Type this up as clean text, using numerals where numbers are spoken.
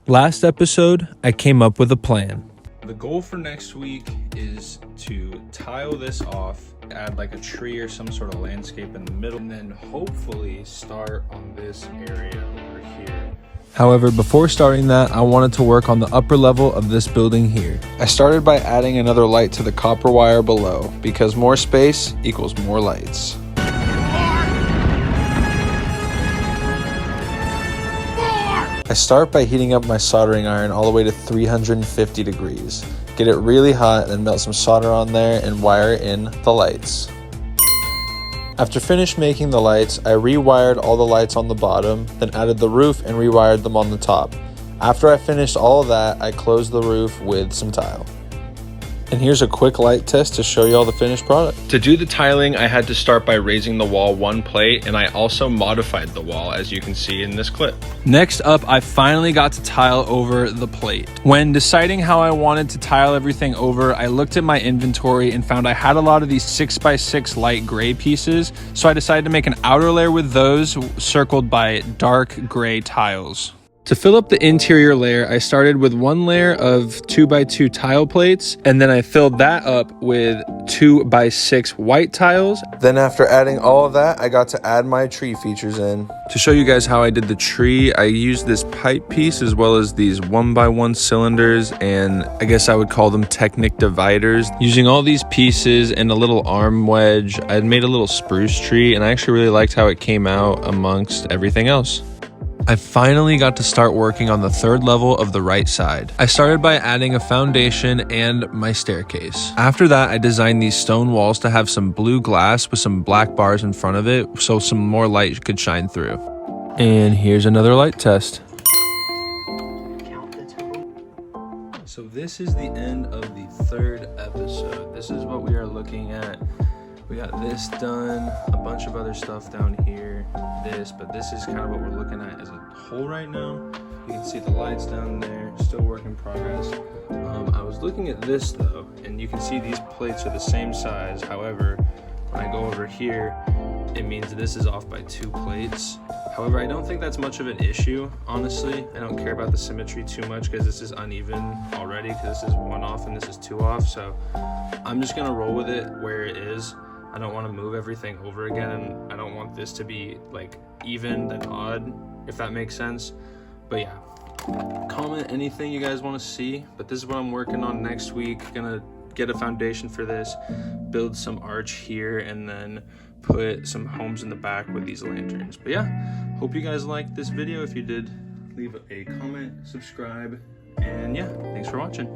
Last episode, I came up with a plan. The goal for next week is to tile this off, add like a tree or some sort of landscape in the middle, and then hopefully start on this area over here. However, before starting that, I wanted to work on the upper level of this building here. I started by adding another light to the copper wire below, because more space equals more lights. I start by heating up my soldering iron all the way to 350 degrees. Get it really hot, then melt some solder on there and wire in the lights. After finished making the lights, I rewired all the lights on the bottom, then added the roof and rewired them on the top. After I finished all of that, I closed the roof with some tile. And here's a quick light test to show you all the finished product. To do the tiling, I had to start by raising the wall one plate, and I also modified the wall, as you can see in this clip. Next up, I finally got to tile over the plate. When deciding how I wanted to tile everything over, I looked at my inventory and found I had a lot of these 6x6 light gray pieces, so I decided to make an outer layer with those circled by dark gray tiles. To fill up the interior layer, I started with one layer of 2x2 tile plates, and then I filled that up with 2x6 white tiles. Then after adding all of that, I got to add my tree features in. To show you guys how I did the tree, I used this pipe piece as well as these 1x1 cylinders, and I guess I would call them Technic dividers. Using all these pieces and a little arm wedge, I had made a little spruce tree, and I actually really liked how it came out amongst everything else. I finally got to start working on the third level of the right side. I started by adding a foundation and my staircase. After that, I designed these stone walls to have some blue glass with some black bars in front of it so some more light could shine through. And here's another light test. So this is the end of the third episode. This is what we are looking at. We got this done, a bunch of other stuff down here, but this is kind of what we're looking at as a whole right now. You can see the lights down there, still work in progress. I was looking at this though, and you can see these plates are the same size. However, when I go over here, it means this is off by 2 plates. However, I don't think that's much of an issue, honestly. I don't care about the symmetry too much because this is uneven already, because this is 1 off and this is 2 off. So I'm just gonna roll with it where it is. I don't want to move everything over again, and I don't want this to be like even then odd, if that makes sense. But yeah, comment anything you guys want to see, but this is what I'm working on next week. Gonna get a foundation for this, build some arch here, and then put some homes in the back with these lanterns. But yeah, hope you guys liked this video. If you did, leave a comment, subscribe, and yeah, thanks for watching.